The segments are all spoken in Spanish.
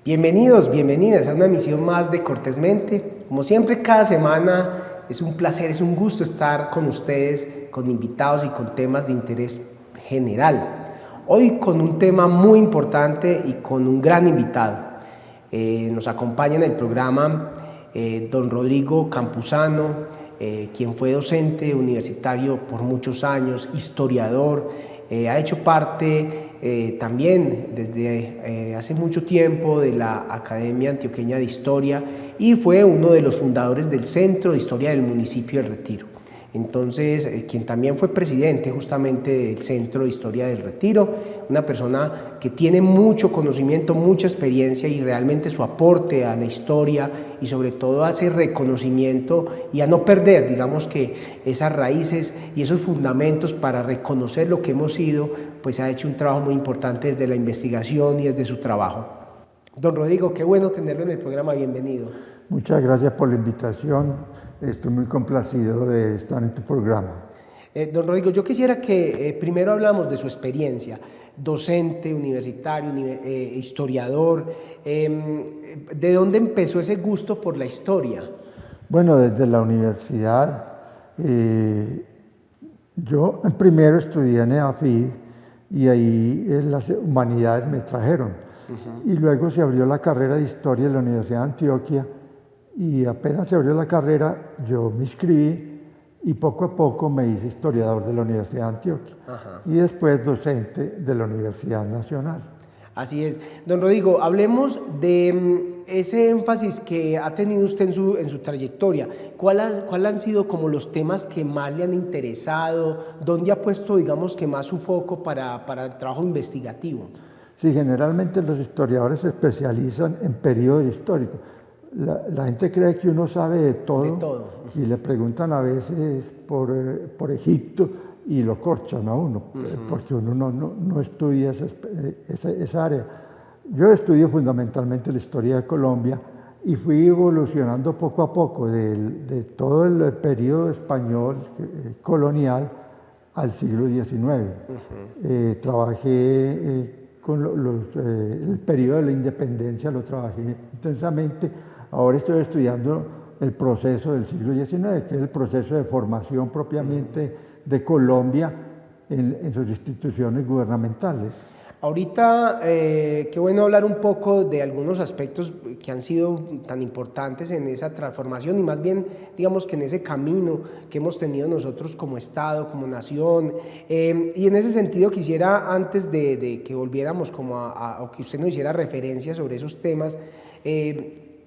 Bienvenidos, bienvenidas a una emisión más de Cortésmente. Como siempre, cada semana es un placer, es un gusto estar con ustedes, con invitados y con temas de interés general. Hoy con un tema muy importante y con un gran invitado. Nos acompaña en el programa don Rodrigo Campuzano, quien fue docente universitario por muchos años, historiador, ha hecho parte también desde hace mucho tiempo de la Academia Antioqueña de Historia y fue uno de los fundadores del Centro de Historia del Municipio del Retiro. Entonces, quien también fue presidente justamente del Centro de Historia del Retiro, una persona que tiene mucho conocimiento, mucha experiencia y realmente su aporte a la historia y sobre todo a ese reconocimiento y a no perder, digamos que esas raíces y esos fundamentos para reconocer lo que hemos sido, pues ha hecho un trabajo muy importante desde la investigación y desde su trabajo. Don Rodrigo, qué bueno tenerlo en el programa, bienvenido. Muchas gracias por la invitación. Estoy muy complacido de estar en tu programa. Don Rodrigo, yo quisiera que primero hablamos de su experiencia, docente, universitario, historiador. ¿De dónde empezó ese gusto por la historia? Bueno, desde la universidad, yo primero estudié en EAFID y ahí las humanidades me trajeron. Y luego se abrió la carrera de historia en la Universidad de Antioquia. Y apenas se abrió la carrera, yo me inscribí y poco a poco me hice historiador de la Universidad de Antioquia. Y después docente de la Universidad Nacional. Así es. Don Rodrigo, hablemos de ese énfasis que ha tenido usted en su trayectoria. ¿Cuál han sido como los temas que más le han interesado? ¿Dónde ha puesto, digamos, que más su foco para el trabajo investigativo? Sí, generalmente los historiadores se especializan en periodos históricos. La gente cree que uno sabe de todo. Y le preguntan a veces por Egipto y lo corchan a uno, porque uno no estudia esa área. Yo estudio fundamentalmente la historia de Colombia y fui evolucionando poco a poco de todo el periodo español colonial al siglo XIX. Trabajé con el periodo de la independencia, lo trabajé intensamente. Ahora estoy estudiando el proceso del siglo XIX, que es el proceso de formación propiamente de Colombia en sus instituciones gubernamentales. Ahorita, qué bueno hablar un poco de algunos aspectos que han sido tan importantes en esa transformación y más bien, digamos que en ese camino que hemos tenido nosotros como Estado, como nación. Y en ese sentido quisiera, antes de que volviéramos como o que usted nos hiciera referencia sobre esos temas,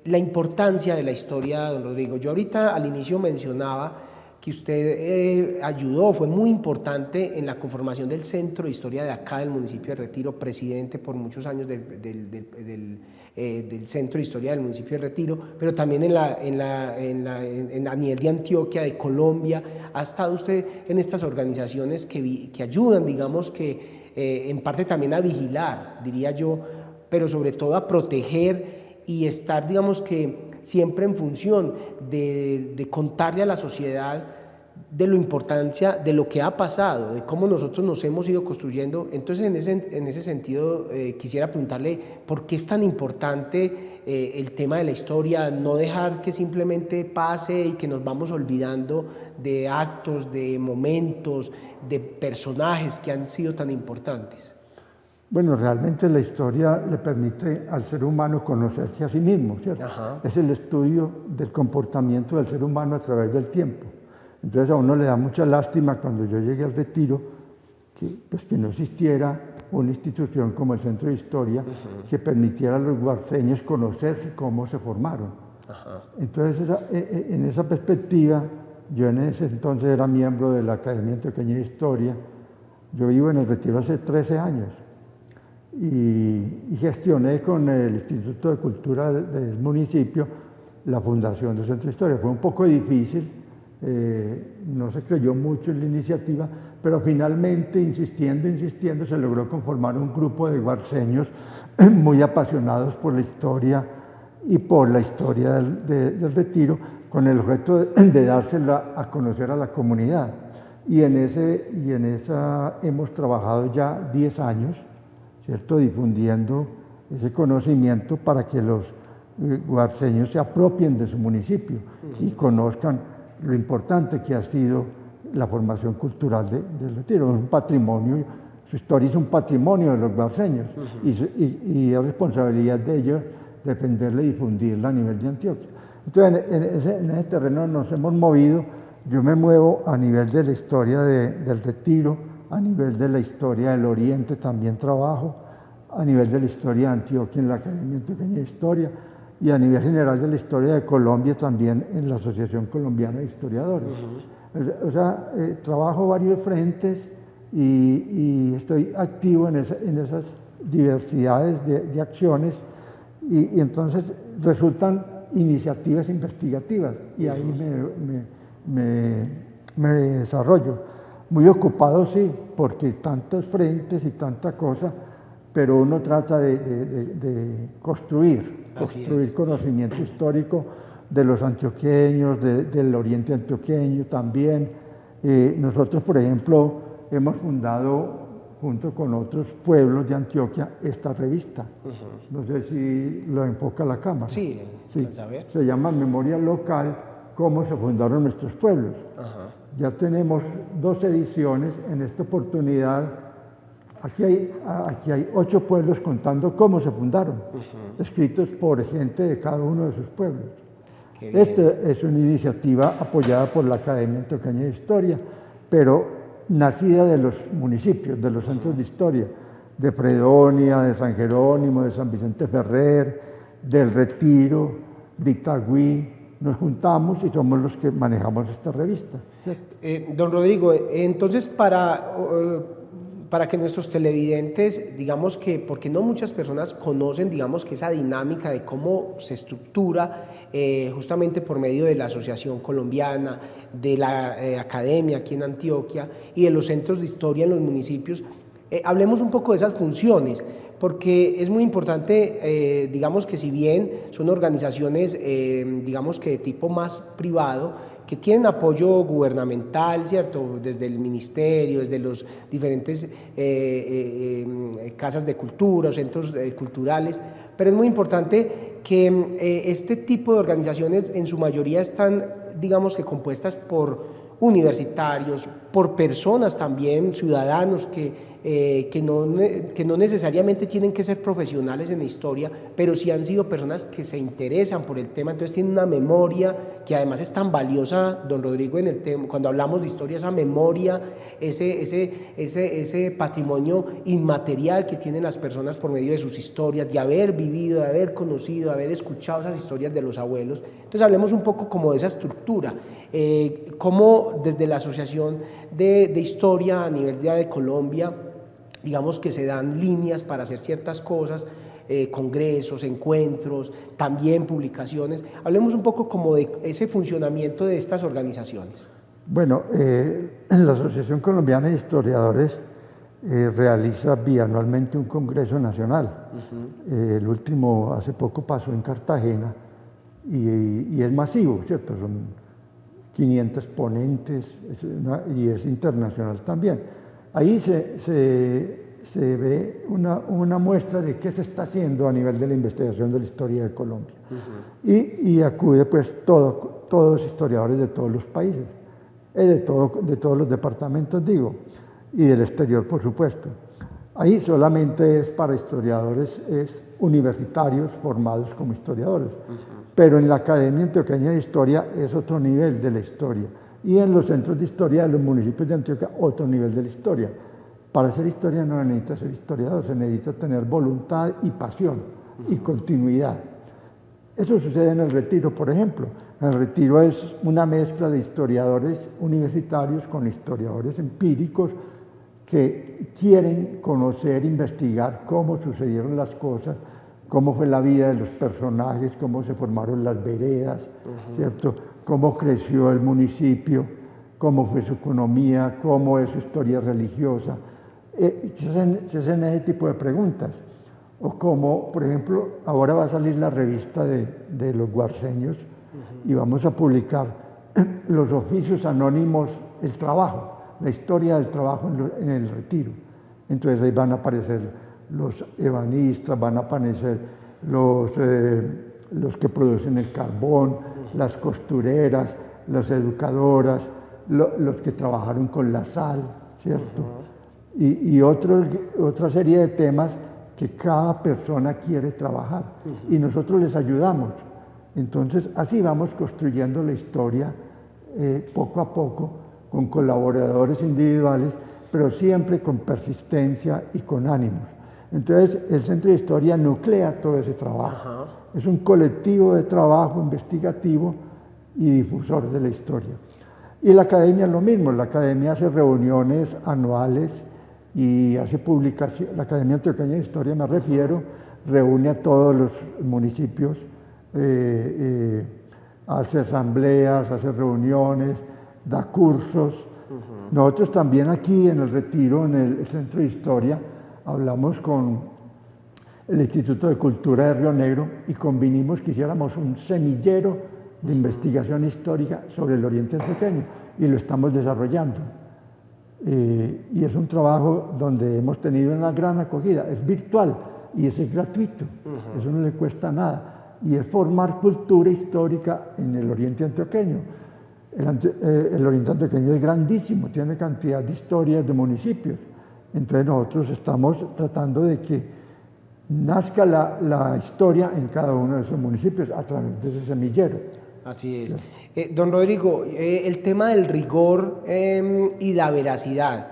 la importancia de la historia, don Rodrigo. Yo ahorita al inicio mencionaba que usted ayudó, fue muy importante en la conformación del Centro de Historia de acá del municipio de Retiro, presidente por muchos años del Centro de Historia del municipio de Retiro, pero también a nivel de Antioquia, de Colombia. Ha estado usted en estas organizaciones que ayudan, digamos que en parte también a vigilar, diría yo, pero sobre todo a proteger y estar, digamos que siempre en función de contarle a la sociedad de la importancia de lo que ha pasado, de cómo nosotros nos hemos ido construyendo. Entonces, en ese sentido, quisiera preguntarle por qué es tan importante el tema de la historia, no dejar que simplemente pase y que nos vamos olvidando de actos, de momentos, de personajes que han sido tan importantes. Bueno, realmente la historia le permite al ser humano conocerse a sí mismo, ¿cierto? Es el estudio del comportamiento del ser humano a través del tiempo. Entonces a uno le da mucha lástima cuando yo llegué al Retiro que no existiera una institución como el Centro de Historia que permitiera a los guarceños conocerse cómo se formaron. Entonces en esa perspectiva, yo en ese entonces era miembro de la Academia Antioqueña de Historia. Yo vivo en el Retiro hace 13 años. Y gestioné con el Instituto de Cultura del municipio la fundación del Centro de Historia. Fue un poco difícil, no se creyó mucho en la iniciativa, pero finalmente, insistiendo, se logró conformar un grupo de guarceños muy apasionados por la historia y por la historia del Retiro, con el objeto de dársela a conocer a la comunidad. Y en esa hemos trabajado ya 10 años, ¿cierto? Difundiendo ese conocimiento para que los guarceños se apropien de su municipio y conozcan lo importante que ha sido la formación cultural del Retiro. Es un patrimonio, su historia es un patrimonio de los guarceños y es responsabilidad de ellos defenderla y difundirla a nivel de Antioquia. Entonces, en ese terreno nos hemos movido. Yo me muevo a nivel de la historia del Retiro, a nivel de la historia del Oriente también trabajo, a nivel de la historia de Antioquia en la Academia Antioqueña de Historia y a nivel general de la historia de Colombia también en la Asociación Colombiana de Historiadores. O sea, trabajo varios frentes y estoy activo en esas diversidades de acciones y entonces resultan iniciativas investigativas y ahí me desarrollo. Muy ocupado, sí, porque tantos frentes y tanta cosa, pero uno trata de construir conocimiento histórico de los antioqueños, del oriente antioqueño también. Nosotros, por ejemplo, hemos fundado junto con otros pueblos de Antioquia esta revista. No sé si lo enfoca la cámara. Sí, se llama Memoria Local, cómo se fundaron nuestros pueblos. Ya tenemos 2 ediciones en esta oportunidad. Aquí hay 8 pueblos contando cómo se fundaron, escritos por gente de cada uno de sus pueblos. Esta es una iniciativa apoyada por la Academia Antioqueña de Historia, pero nacida de los municipios, de los centros de historia, de Fredonia, de San Jerónimo, de San Vicente Ferrer, del Retiro, de Itagüí. Nos juntamos y somos los que manejamos esta revista. Don Rodrigo, entonces para que nuestros televidentes, digamos que, porque no muchas personas conocen, digamos que esa dinámica de cómo se estructura justamente por medio de la Asociación Colombiana, de la Academia aquí en Antioquia y de los centros de historia en los municipios, hablemos un poco de esas funciones, porque es muy importante, digamos que si bien son organizaciones, digamos que de tipo más privado, que tienen apoyo gubernamental, ¿cierto? Desde el ministerio, desde los diferentes casas de cultura o centros culturales, pero es muy importante que este tipo de organizaciones en su mayoría están, digamos que compuestas por universitarios, por personas también, ciudadanos que no necesariamente tienen que ser profesionales en historia, pero sí han sido personas que se interesan por el tema, entonces tienen una memoria que además es tan valiosa, don Rodrigo, en el tema, cuando hablamos de historia, esa memoria, ese patrimonio inmaterial que tienen las personas por medio de sus historias, de haber vivido, de haber conocido, de haber escuchado esas historias de los abuelos. Entonces hablemos un poco como de esa estructura, cómo desde la Asociación de Historia a nivel de Colombia, digamos que se dan líneas para hacer ciertas cosas, congresos, encuentros, también publicaciones. Hablemos un poco como de ese funcionamiento de estas organizaciones. Bueno, la Asociación Colombiana de Historiadores realiza bianualmente un congreso nacional. El último hace poco pasó en Cartagena y es masivo, ¿cierto? Son 500 ponentes y es internacional también. Ahí se ve una muestra de qué se está haciendo a nivel de la investigación de la historia de Colombia. Y acude pues todos los historiadores de todos los países, de todos los departamentos digo, y del exterior por supuesto. Ahí solamente es para historiadores universitarios formados como historiadores, pero en la Academia Antioqueña de Historia es otro nivel de la historia. Y en los centros de historia de los municipios de Antioquia, otro nivel de la historia. Para hacer historia no se necesita ser historiador, se necesita tener voluntad y pasión y continuidad. Eso sucede en el Retiro, por ejemplo. El Retiro es una mezcla de historiadores universitarios con historiadores empíricos que quieren conocer, investigar cómo sucedieron las cosas, cómo fue la vida de los personajes, cómo se formaron las veredas, ¿cierto? Cómo creció el municipio, cómo fue su economía, cómo es su historia religiosa. Se hacen ese tipo de preguntas. O como, por ejemplo, ahora va a salir la revista de los guarceños y vamos a publicar los oficios anónimos, el trabajo, la historia del trabajo en el Retiro. Entonces ahí van a aparecer los ebanistas, van a aparecer los que producen el carbón, las costureras, las educadoras, los que trabajaron con la sal, ¿cierto? Y otra serie de temas que cada persona quiere trabajar y nosotros les ayudamos. Entonces, así vamos construyendo la historia poco a poco, con colaboradores individuales, pero siempre con persistencia y con ánimos. Entonces, el Centro de Historia nuclea todo ese trabajo. Es un colectivo de trabajo investigativo y difusor de la historia. Y la academia es lo mismo, la academia hace reuniones anuales y hace publicaciones. La Academia Antioqueña de Historia, me refiero, reúne a todos los municipios, hace asambleas, hace reuniones, da cursos. Nosotros también aquí en el Retiro, en el Centro de Historia, hablamos con el Instituto de Cultura de Río Negro y convinimos que hiciéramos un semillero de investigación histórica sobre el Oriente Antioqueño y lo estamos desarrollando. Y es un trabajo donde hemos tenido una gran acogida. Es virtual y es gratuito, eso no le cuesta nada. Y es formar cultura histórica en el Oriente Antioqueño. El Oriente Antioqueño es grandísimo, tiene cantidad de historias de municipios. Entonces nosotros estamos tratando de que nazca la historia en cada uno de esos municipios a través de ese semillero. Así es. Don Rodrigo, el tema del rigor y la veracidad,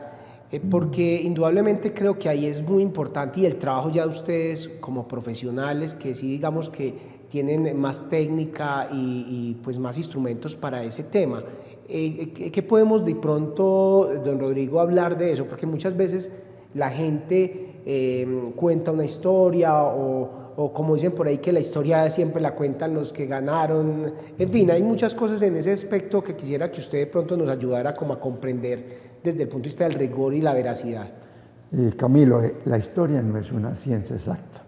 porque indudablemente creo que ahí es muy importante y el trabajo ya de ustedes como profesionales que sí digamos que tienen más técnica y pues más instrumentos para ese tema. ¿Qué podemos de pronto, don Rodrigo, hablar de eso? Porque muchas veces la gente cuenta una historia o como dicen por ahí que la historia siempre la cuentan los que ganaron. En fin, hay muchas cosas en ese aspecto que quisiera que usted de pronto nos ayudara como a comprender desde el punto de vista del rigor y la veracidad. Camilo, la historia no es una ciencia exacta,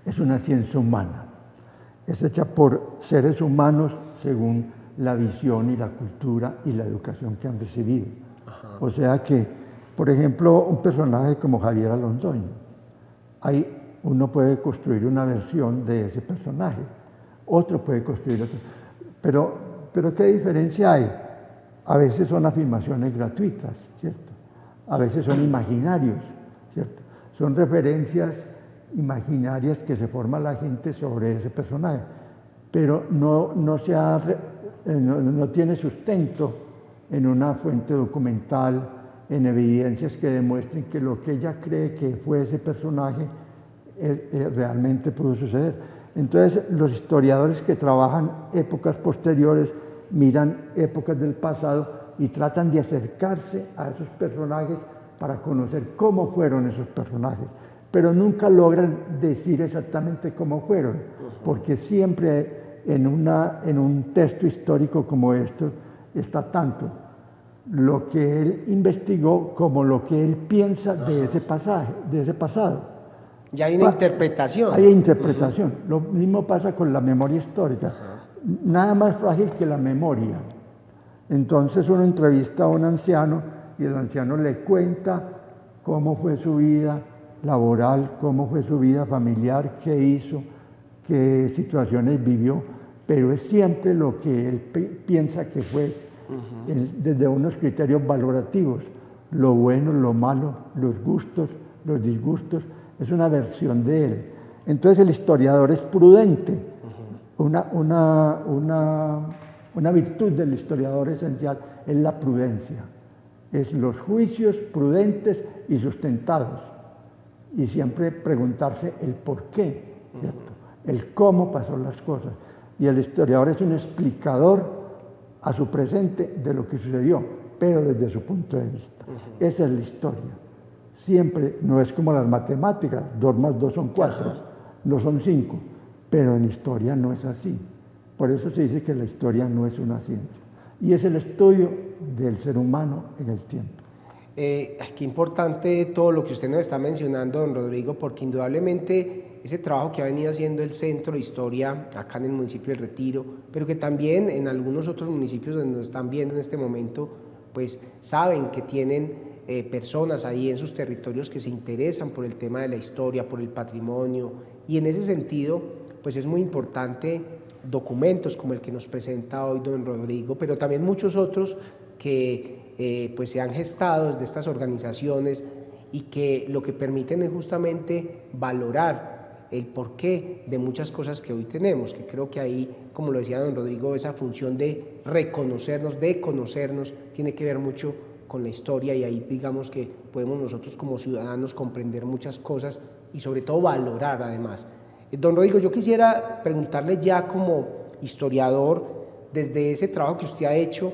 es una ciencia humana. Es hecha por seres humanos según la visión y la cultura y la educación que han recibido. O sea que, por ejemplo, un personaje como Javier Alonsoño, uno puede construir una versión de ese personaje, otro puede construir otro. Pero ¿qué diferencia hay? A veces son afirmaciones gratuitas, ¿cierto? A veces son imaginarios, ¿cierto? Son referencias imaginarias que se forma la gente sobre ese personaje, pero no tiene sustento en una fuente documental, en evidencias que demuestren que lo que ella cree que fue ese personaje realmente pudo suceder. Entonces, los historiadores que trabajan épocas posteriores miran épocas del pasado y tratan de acercarse a esos personajes para conocer cómo fueron esos personajes, pero nunca logran decir exactamente cómo fueron, porque siempre en un texto histórico como esto está tanto lo que él investigó como lo que él piensa de ese pasaje, de ese pasado. Ya hay una interpretación. Hay interpretación. Lo mismo pasa con la memoria histórica. Nada más frágil que la memoria. Entonces uno entrevista a un anciano y el anciano le cuenta cómo fue su vida laboral, cómo fue su vida familiar, qué hizo, qué situaciones vivió, pero es siempre lo que él piensa que fue desde unos criterios valorativos, lo bueno, lo malo, los gustos, los disgustos, es una versión de él. Entonces el historiador es prudente. Una virtud del historiador esencial es la prudencia, es los juicios prudentes y sustentados, y siempre preguntarse el por qué, ¿cierto? El cómo pasó las cosas. Y el historiador es un explicador a su presente de lo que sucedió, pero desde su punto de vista. Esa es la historia. Siempre, no es como las matemáticas, 2 más 2 son 4, no son 5, pero en historia no es así. Por eso se dice que la historia no es una ciencia. Y es el estudio del ser humano en el tiempo. Qué importante todo lo que usted nos está mencionando, don Rodrigo, porque indudablemente ese trabajo que ha venido haciendo el Centro de Historia acá en el municipio del Retiro, pero que también en algunos otros municipios donde nos están viendo en este momento, pues saben que tienen personas ahí en sus territorios que se interesan por el tema de la historia, por el patrimonio, y en ese sentido pues es muy importante documentos como el que nos presenta hoy don Rodrigo, pero también muchos otros que pues se han gestado desde estas organizaciones y que lo que permiten es justamente valorar el porqué de muchas cosas que hoy tenemos, que creo que ahí, como lo decía don Rodrigo, esa función de reconocernos, de conocernos, tiene que ver mucho con la historia, y ahí digamos que podemos nosotros como ciudadanos comprender muchas cosas y sobre todo valorar además. Don Rodrigo, yo quisiera preguntarle ya como historiador, desde ese trabajo que usted ha hecho,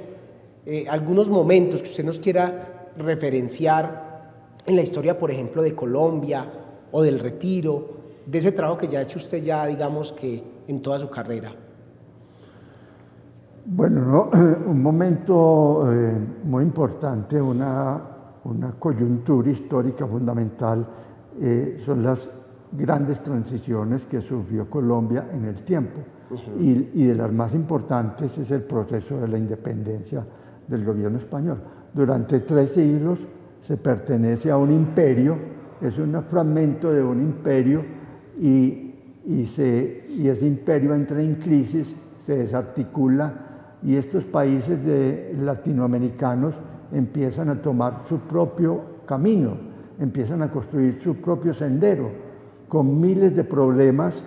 algunos momentos que usted nos quiera referenciar en la historia, por ejemplo, de Colombia o del Retiro, de ese trabajo que ya ha hecho usted ya, digamos que en toda su carrera. Bueno, ¿no? Un momento muy importante, una coyuntura histórica fundamental, son las grandes transiciones que sufrió Colombia en el tiempo. Y de las más importantes es el proceso de la independencia del gobierno español. Durante 3 siglos se pertenece a un imperio, es un fragmento de un imperio, y ese imperio entra en crisis, se desarticula, y estos países latinoamericanos empiezan a tomar su propio camino, empiezan a construir su propio sendero, con miles de problemas,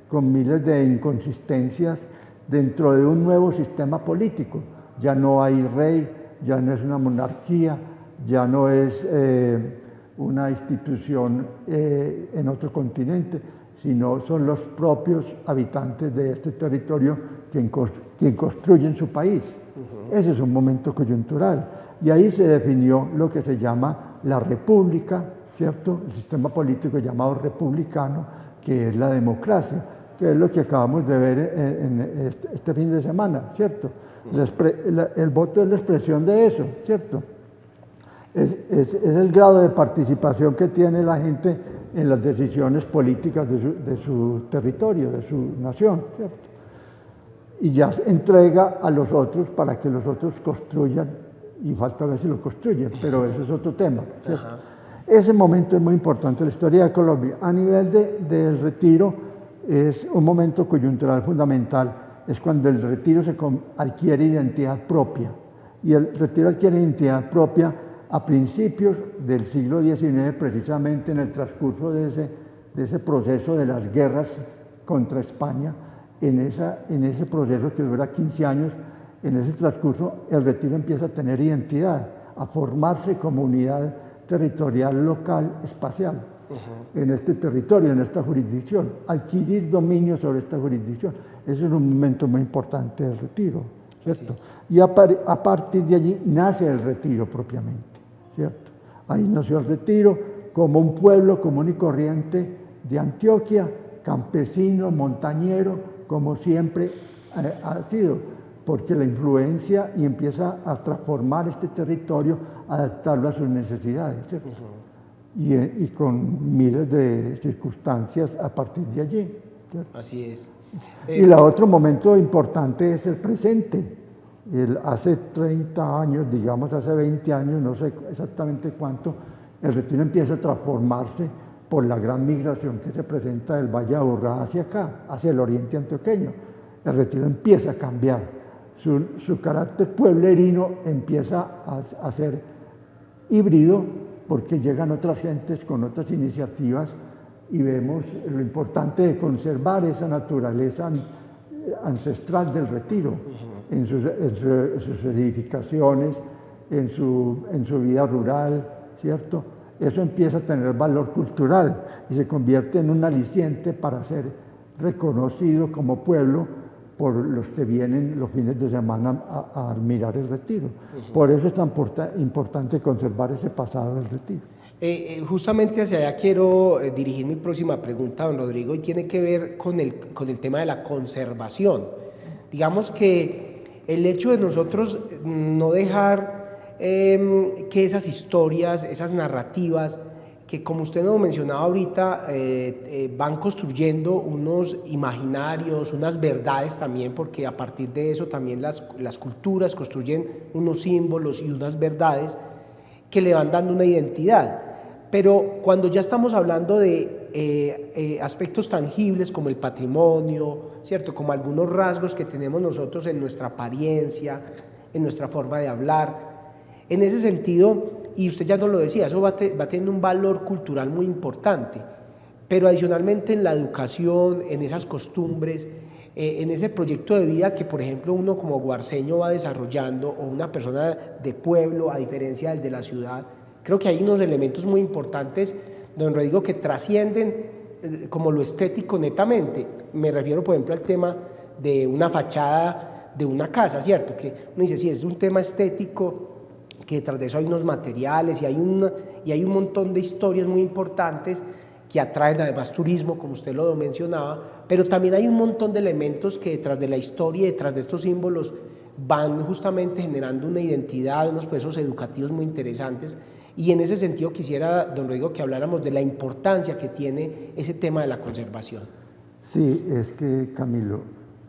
con miles de inconsistencias dentro de un nuevo sistema político. Ya no hay rey, ya no es una monarquía, ya no es una institución en otro continente, sino son los propios habitantes de este territorio quien construyen su país. Ese es un momento coyuntural. Y ahí se definió lo que se llama la república, ¿cierto? El sistema político llamado republicano, que es la democracia, que es lo que acabamos de ver en este fin de semana, ¿cierto? El voto es la expresión de eso, ¿cierto? Es el grado de participación que tiene la gente en las decisiones políticas de su territorio, de su nación, ¿cierto? Y ya entrega a los otros para que los otros construyan, y falta ver si lo construyen, pero eso es otro tema, ¿cierto? Ese momento es muy importante en la historia de Colombia. A nivel del Retiro, es un momento coyuntural fundamental, es cuando el Retiro adquiere identidad propia, y el Retiro adquiere identidad propia a principios del siglo XIX, precisamente en el transcurso de ese proceso de las guerras contra España, en ese proceso que dura 15 años, en ese transcurso el Retiro empieza a tener identidad, a formarse como unidad territorial local espacial en este territorio, en esta jurisdicción, adquirir dominio sobre esta jurisdicción. Ese es un momento muy importante del Retiro, ¿cierto? Y a partir de allí nace el Retiro propiamente, ¿cierto? Ahí nació el Retiro como un pueblo común y corriente de Antioquia, campesino, montañero, como siempre ha sido, porque la influencia y empieza a transformar este territorio, adaptarlo a sus necesidades, ¿cierto? Y con miles de circunstancias a partir de allí, ¿cierto? Así es. Y el otro momento importante es el presente. Hace 30 años, digamos hace 20 años, no sé exactamente cuánto, el Retiro empieza a transformarse por la gran migración que se presenta del Valle de Aburrá hacia acá, hacia el oriente antioqueño. El Retiro empieza a cambiar, su carácter pueblerino empieza a ser híbrido, porque llegan otras gentes con otras iniciativas y vemos lo importante de conservar esa naturaleza ancestral del Retiro en sus edificaciones, en su vida rural, ¿cierto? Eso empieza a tener valor cultural y se convierte en un aliciente para ser reconocido como pueblo por los que vienen los fines de semana a admirar el Retiro. Por eso es tan importante conservar ese pasado del Retiro. Justamente hacia allá quiero dirigir mi próxima pregunta, don Rodrigo, y tiene que ver con el tema de la conservación. Digamos que el hecho de nosotros no dejar que esas historias, esas narrativas, que como usted nos mencionaba ahorita, van construyendo unos imaginarios, unas verdades también, porque a partir de eso también las culturas construyen unos símbolos y unas verdades, que le van dando una identidad. Pero cuando ya estamos hablando de aspectos tangibles como el patrimonio, ¿cierto? Como algunos rasgos que tenemos nosotros en nuestra apariencia, en nuestra forma de hablar, en ese sentido, y usted ya nos lo decía, eso va teniendo un valor cultural muy importante, pero adicionalmente en la educación, en esas costumbres, en ese proyecto de vida que, por ejemplo, uno como guarceño va desarrollando, o una persona de pueblo, a diferencia del de la ciudad. Creo que hay unos elementos muy importantes, don Rodrigo, que trascienden como lo estético netamente. Me refiero, por ejemplo, al tema de una fachada de una casa, ¿cierto? Que uno dice, sí, es un tema estético, que detrás de eso hay unos materiales y hay un montón de historias muy importantes que atraen además turismo, como usted lo mencionaba, pero también hay un montón de elementos que detrás de la historia, detrás de estos símbolos, van justamente generando una identidad, unos procesos educativos muy interesantes. Y en ese sentido quisiera, don Rodrigo, que habláramos de la importancia que tiene ese tema de la conservación. Sí, es que, Camilo,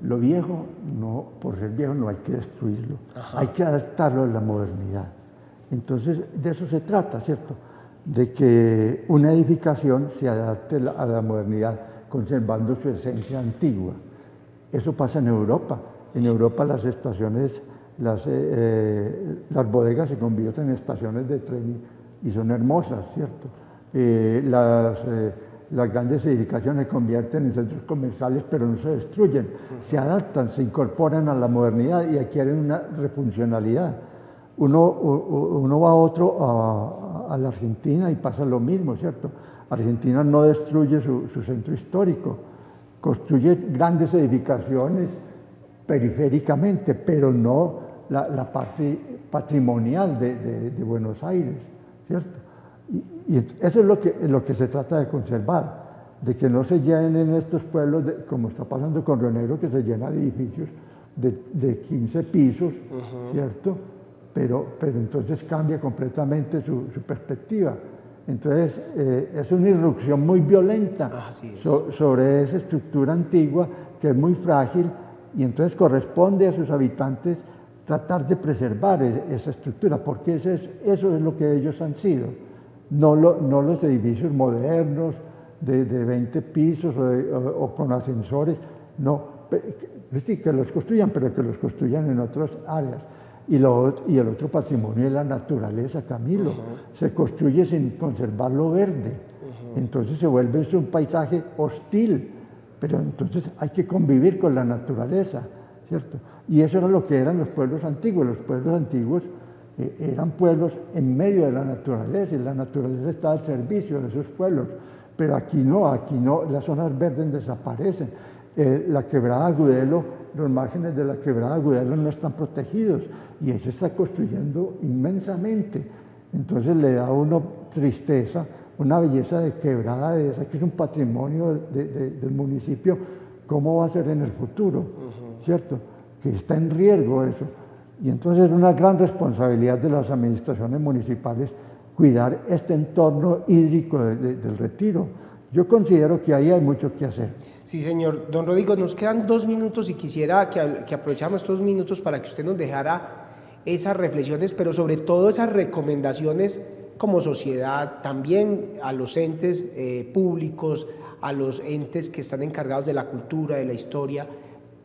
lo viejo, no, por ser viejo no hay que destruirlo, hay que adaptarlo a la modernidad. Entonces, de eso se trata, ¿cierto? De que una edificación se adapte a la modernidad, conservando su esencia antigua. Eso pasa en Europa. En Europa las estaciones, las bodegas se convierten en estaciones de tren y son hermosas, ¿cierto? Las grandes edificaciones se convierten en centros comerciales, pero no se destruyen, se adaptan, se incorporan a la modernidad y adquieren una refuncionalidad. Uno va a la Argentina y pasa lo mismo, ¿cierto? Argentina no destruye su centro histórico, construye grandes edificaciones periféricamente, pero no la parte patrimonial de Buenos Aires, ¿cierto? Y eso es lo que se trata de conservar, de que no se llenen estos pueblos, como está pasando con Río Negro, que se llena de edificios de 15 pisos, ¿cierto? Pero entonces cambia completamente su perspectiva. Entonces es una irrupción muy violenta sobre esa estructura antigua que es muy frágil, y entonces corresponde a sus habitantes tratar de preservar esa estructura, porque eso es lo que ellos han sido, no los edificios modernos de 20 pisos o con ascensores, no, sí, que los construyan, pero que los construyan en otras áreas. Y el otro patrimonio es la naturaleza, Camilo. Se construye sin conservarlo verde. Entonces se vuelve eso un paisaje hostil. Pero entonces hay que convivir con la naturaleza, ¿cierto? Y eso era lo que eran los pueblos antiguos. Los pueblos antiguos eran pueblos en medio de la naturaleza, y la naturaleza estaba al servicio de esos pueblos. Pero aquí no, las zonas verdes desaparecen. La quebrada Agudelo, los márgenes de la quebrada Agudelo no están protegidos, y se está construyendo inmensamente. Entonces le da a uno tristeza, una belleza de quebrada de esa, que es un patrimonio del municipio. ¿Cómo va a ser en el futuro? ¿Cierto? Que está en riesgo eso. Y entonces es una gran responsabilidad de las administraciones municipales cuidar este entorno hídrico del Retiro. Yo considero que ahí hay mucho que hacer. Sí, señor. Don Rodrigo, nos quedan 2 minutos y quisiera que aprovecháramos estos minutos para que usted nos dejara esas reflexiones, pero sobre todo esas recomendaciones como sociedad, también a los entes públicos, a los entes que están encargados de la cultura, de la historia,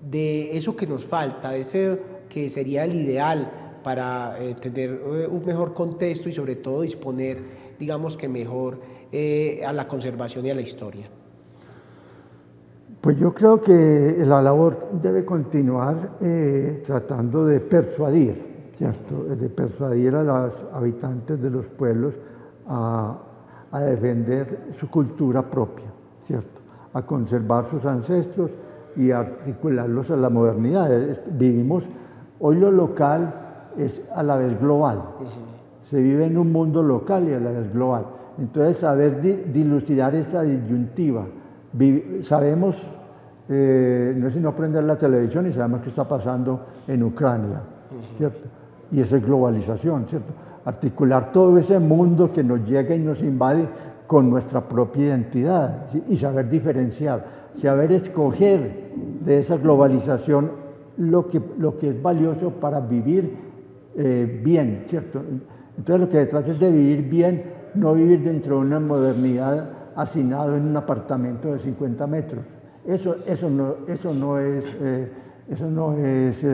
de eso que nos falta, de ese que sería el ideal para tener un mejor contexto y sobre todo disponer, digamos que mejor a la conservación y a la historia. Pues yo creo que la labor debe continuar tratando de persuadir, ¿cierto? De persuadir a los habitantes de los pueblos a defender su cultura propia, ¿cierto? A conservar sus ancestros y a articularlos a la modernidad. Vivimos, hoy lo local es a la vez global. Se vive en un mundo local y a la vez global. Entonces, saber dilucidar esa disyuntiva. Sabemos, no es sino prender la televisión y sabemos qué está pasando en Ucrania, ¿cierto? Y esa es globalización, ¿cierto? Articular todo ese mundo que nos llega y nos invade con nuestra propia identidad, ¿sí? Y saber diferenciar, saber escoger de esa globalización lo que es valioso para vivir bien, ¿cierto? Entonces lo que se trata es de vivir bien, no vivir dentro de una modernidad hacinado en un apartamento de 50 metros. Eso no es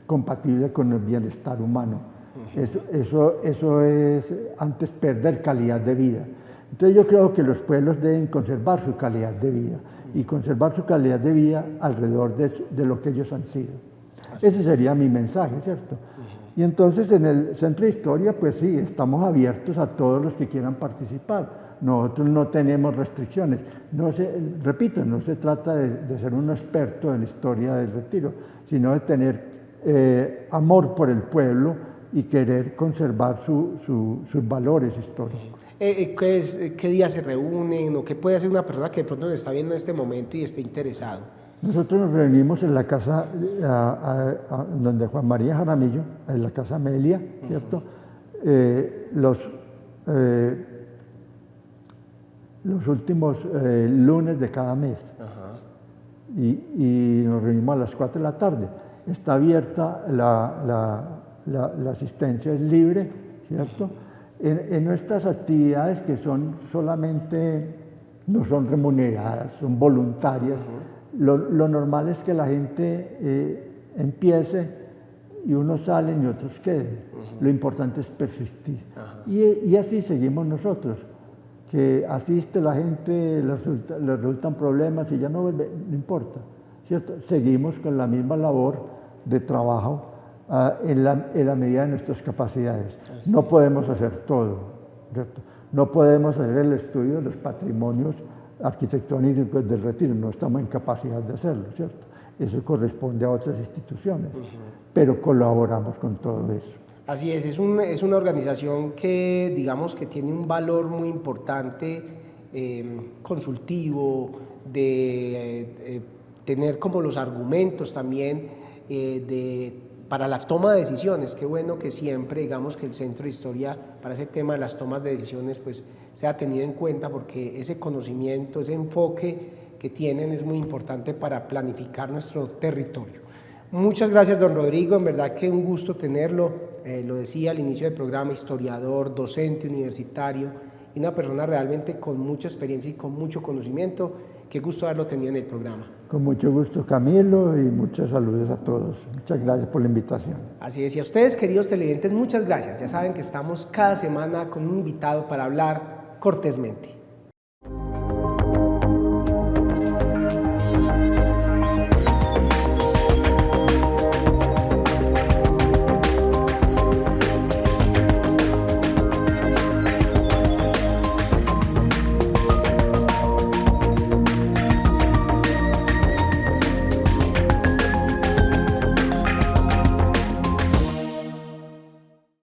compatible con el bienestar humano. Eso es antes perder calidad de vida. Entonces yo creo que los pueblos deben conservar su calidad de vida y conservar su calidad de vida alrededor de lo que ellos han sido. Ese sería mi mensaje, ¿cierto? Y entonces en el Centro de Historia, pues sí, estamos abiertos a todos los que quieran participar. Nosotros no tenemos restricciones. Repito, no se trata de ser un experto en la historia del Retiro, sino de tener amor por el pueblo y querer conservar sus valores históricos. ¿Qué días se reúnen o qué puede hacer una persona que de pronto nos está viendo en este momento y esté interesado? Nosotros nos reunimos en la casa donde Juan María Jaramillo, en la casa Amelia, ¿cierto? Los últimos lunes de cada mes. Y nos reunimos a las 4 de la tarde. Está abierta la asistencia, es libre, ¿cierto? En nuestras actividades que son solamente, no son remuneradas, son voluntarias, lo normal es que la gente empiece y unos salen y otros queden. Lo importante es persistir. Y así seguimos nosotros, que asiste la gente, le resultan problemas y ya no vuelve, no importa, ¿cierto? Seguimos con la misma labor de trabajo en la medida de nuestras capacidades. No podemos hacer todo, ¿cierto? No podemos hacer el estudio de los patrimonios arquitectónicos del Retiro, no estamos en capacidad de hacerlo, ¿cierto? Eso corresponde a otras instituciones, pero colaboramos con todo eso. Así es una organización que digamos que tiene un valor muy importante, consultivo, de tener como los argumentos también para la toma de decisiones. Qué bueno que siempre, digamos, que el Centro de Historia, para ese tema de las tomas de decisiones, pues sea tenido en cuenta, porque ese conocimiento, ese enfoque que tienen es muy importante para planificar nuestro territorio. Muchas gracias, don Rodrigo, en verdad que un gusto tenerlo, lo decía al inicio del programa, historiador, docente universitario y una persona realmente con mucha experiencia y con mucho conocimiento. Qué gusto haberlo tenido en el programa. Con mucho gusto, Camilo, y muchas saludos a todos. Muchas gracias por la invitación. Así es, y a ustedes, queridos televidentes, muchas gracias. Ya saben que estamos cada semana con un invitado para hablar cortésmente.